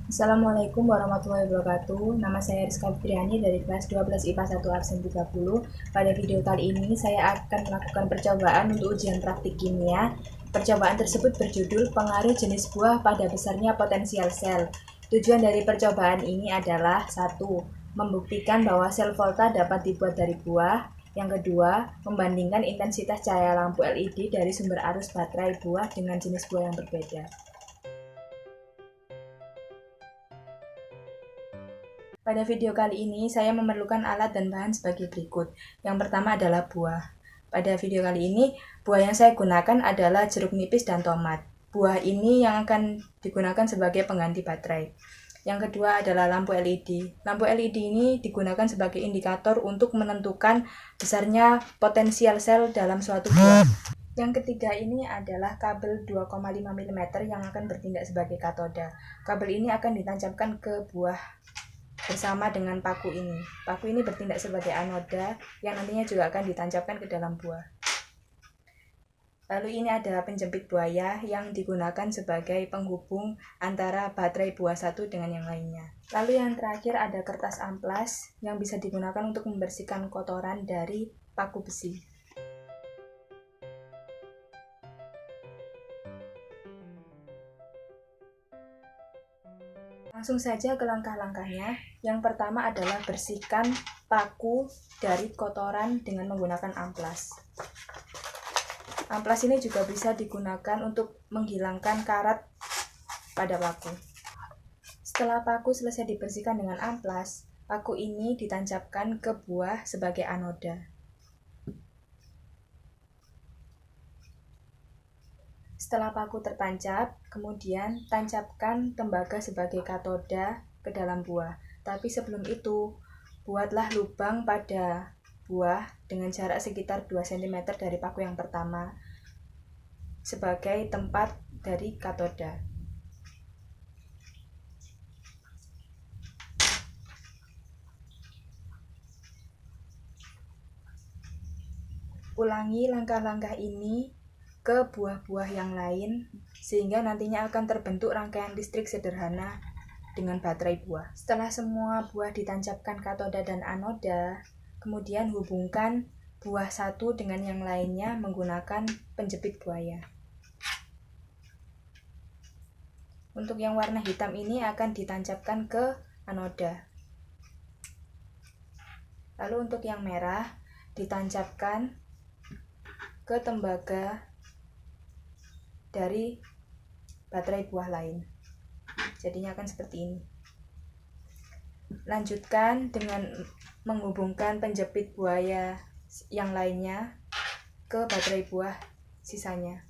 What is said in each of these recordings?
Assalamualaikum warahmatullahi wabarakatuh. Nama saya Rizka Fitriani dari kelas 12 IPA 1 absen 30. Pada video kali ini saya akan melakukan percobaan untuk ujian praktik kimia. Percobaan tersebut berjudul pengaruh jenis buah pada besarnya potensial sel. Tujuan dari percobaan ini adalah 1. Membuktikan bahwa sel volta dapat dibuat dari buah. Yang kedua, membandingkan intensitas cahaya lampu LED dari sumber arus baterai buah dengan jenis buah yang berbeda. Pada video kali ini, saya memerlukan alat dan bahan sebagai berikut. Yang pertama adalah buah. Pada video kali ini, buah yang saya gunakan adalah jeruk nipis dan tomat. Buah ini yang akan digunakan sebagai pengganti baterai. Yang kedua adalah lampu LED. Lampu LED ini digunakan sebagai indikator untuk menentukan besarnya potensial sel dalam suatu buah. Yang ketiga ini adalah kabel 2,5 mm yang akan bertindak sebagai katoda. Kabel ini akan ditancapkan ke buah bersama dengan paku ini. Paku ini bertindak sebagai anoda yang nantinya juga akan ditancapkan ke dalam buah. Lalu ini ada penjepit buaya yang digunakan sebagai penghubung antara baterai buah satu dengan yang lainnya. Lalu yang terakhir ada kertas amplas yang bisa digunakan untuk membersihkan kotoran dari paku besi. Langsung saja ke langkah-langkahnya. Yang pertama adalah bersihkan paku dari kotoran dengan menggunakan amplas. Amplas ini juga bisa digunakan untuk menghilangkan karat pada paku. Setelah paku selesai dibersihkan dengan amplas, paku ini ditancapkan ke buah sebagai anoda. Setelah paku tertancap, kemudian tancapkan tembaga sebagai katoda ke dalam buah. Tapi sebelum itu, buatlah lubang pada buah dengan jarak sekitar 2 cm dari paku yang pertama sebagai tempat dari katoda. Ulangi langkah-langkah ini ke buah-buah yang lain sehingga nantinya akan terbentuk rangkaian listrik sederhana dengan baterai buah. Setelah semua buah ditancapkan katoda dan anoda, kemudian hubungkan buah satu dengan yang lainnya menggunakan penjepit buaya. Untuk yang warna hitam ini akan ditancapkan ke anoda. Lalu untuk yang merah ditancapkan ke tembaga dari baterai buah lain. Jadinya akan seperti ini. Lanjutkan dengan menghubungkan penjepit buaya yang lainnya ke baterai buah sisanya.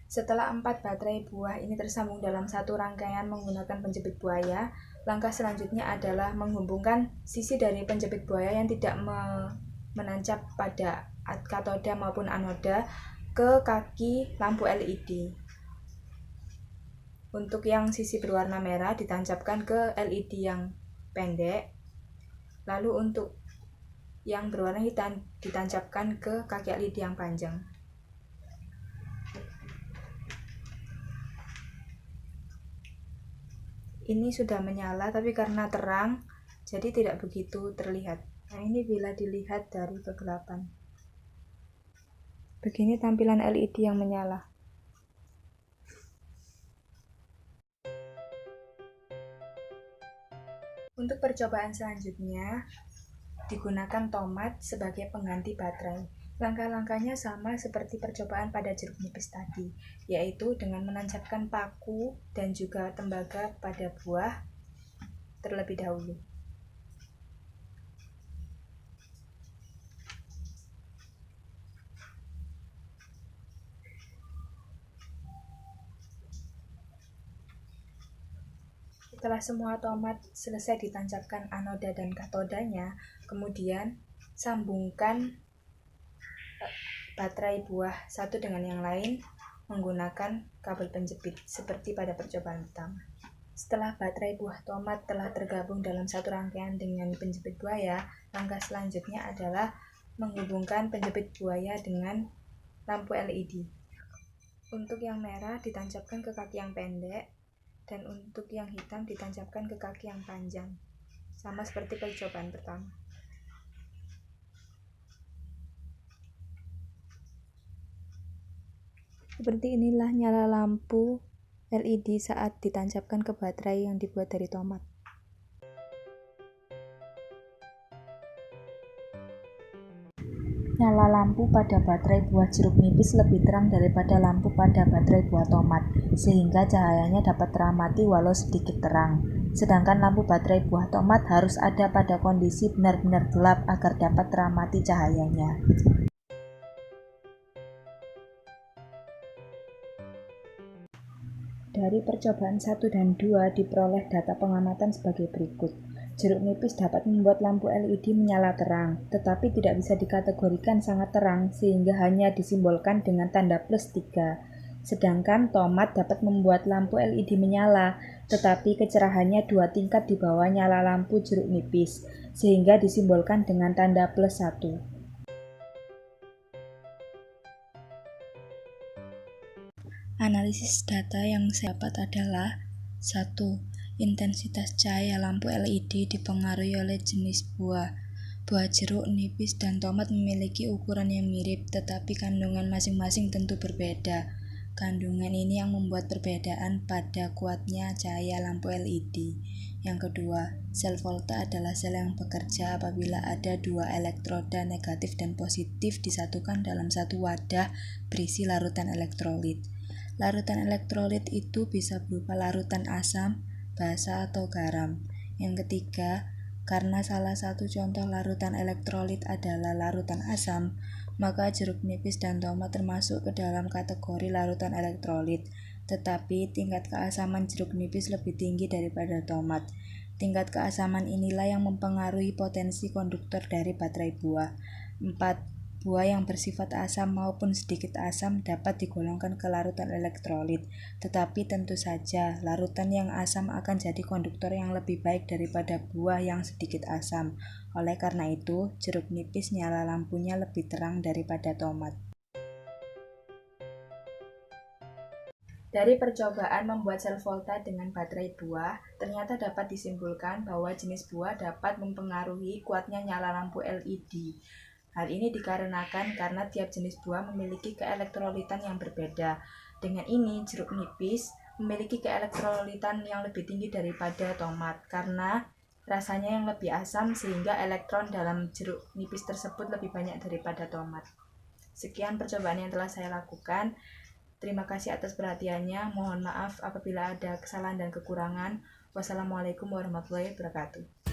Setelah 4 baterai buah ini tersambung dalam satu rangkaian menggunakan penjepit buaya, langkah selanjutnya adalah menghubungkan sisi dari penjepit buaya yang tidak menancap pada katoda maupun anoda ke kaki lampu LED. Untuk yang sisi berwarna merah ditancapkan ke LED yang pendek. Lalu untuk yang berwarna hitam ditancapkan ke kaki LED yang panjang. Ini sudah menyala tapi karena terang jadi tidak begitu terlihat. Nah, ini bila dilihat dari kegelapan. Begini tampilan LED yang menyala. Untuk percobaan selanjutnya, digunakan tomat sebagai pengganti baterai. Langkah-langkahnya sama seperti percobaan pada jeruk nipis tadi, yaitu dengan menancapkan paku dan juga tembaga pada buah terlebih dahulu. Setelah semua tomat selesai ditancapkan anoda dan katodanya, kemudian sambungkan baterai buah satu dengan yang lain menggunakan kabel penjepit seperti pada percobaan pertama. Setelah baterai buah tomat telah tergabung dalam satu rangkaian dengan penjepit buaya, langkah selanjutnya adalah menghubungkan penjepit buaya dengan lampu LED. Untuk yang merah ditancapkan ke kaki yang pendek, dan untuk yang hitam ditancapkan ke kaki yang panjang, sama seperti percobaan pertama. Seperti inilah nyala lampu LED saat ditancapkan ke baterai yang dibuat dari tomat. Nyala lampu pada baterai buah jeruk nipis lebih terang daripada lampu pada baterai buah tomat, sehingga cahayanya dapat teramati walau sedikit terang. Sedangkan lampu baterai buah tomat harus ada pada kondisi benar-benar gelap agar dapat teramati cahayanya. Dari percobaan 1 dan 2 diperoleh data pengamatan sebagai berikut. Jeruk nipis dapat membuat lampu LED menyala terang, tetapi tidak bisa dikategorikan sangat terang sehingga hanya disimbolkan dengan tanda plus 3. Sedangkan tomat dapat membuat lampu LED menyala, tetapi kecerahannya 2 tingkat di bawah nyala lampu jeruk nipis, sehingga disimbolkan dengan tanda plus 1. Analisis data yang saya dapat adalah 1. Intensitas cahaya lampu LED dipengaruhi oleh jenis buah. Buah jeruk nipis dan tomat memiliki ukuran yang mirip, tetapi kandungan masing-masing tentu berbeda. Kandungan ini yang membuat perbedaan pada kuatnya cahaya lampu LED. Yang kedua, sel volta adalah sel yang bekerja apabila ada 2 elektroda negatif dan positif disatukan dalam satu wadah berisi larutan elektrolit. Larutan elektrolit itu bisa berupa larutan asam, basa, atau garam. Yang ketiga, karena salah satu contoh larutan elektrolit adalah larutan asam, maka jeruk nipis dan tomat termasuk ke dalam kategori larutan elektrolit, tetapi tingkat keasaman jeruk nipis lebih tinggi daripada tomat. Tingkat keasaman inilah yang mempengaruhi potensi konduktor dari baterai buah. 4. Buah yang bersifat asam maupun sedikit asam dapat digolongkan ke larutan elektrolit, tetapi tentu saja larutan yang asam akan jadi konduktor yang lebih baik daripada buah yang sedikit asam. Oleh karena itu, jeruk nipis nyala lampunya lebih terang daripada tomat. Dari percobaan membuat sel volta dengan baterai buah, ternyata dapat disimpulkan bahwa jenis buah dapat mempengaruhi kuatnya nyala lampu LED. Hal ini dikarenakan karena tiap jenis buah memiliki keelektrolitan yang berbeda. Dengan ini, jeruk nipis memiliki keelektrolitan yang lebih tinggi daripada tomat karena rasanya yang lebih asam sehingga elektron dalam jeruk nipis tersebut lebih banyak daripada tomat. Sekian percobaan yang telah saya lakukan. Terima kasih atas perhatiannya. Mohon maaf apabila ada kesalahan dan kekurangan. Wassalamualaikum warahmatullahi wabarakatuh.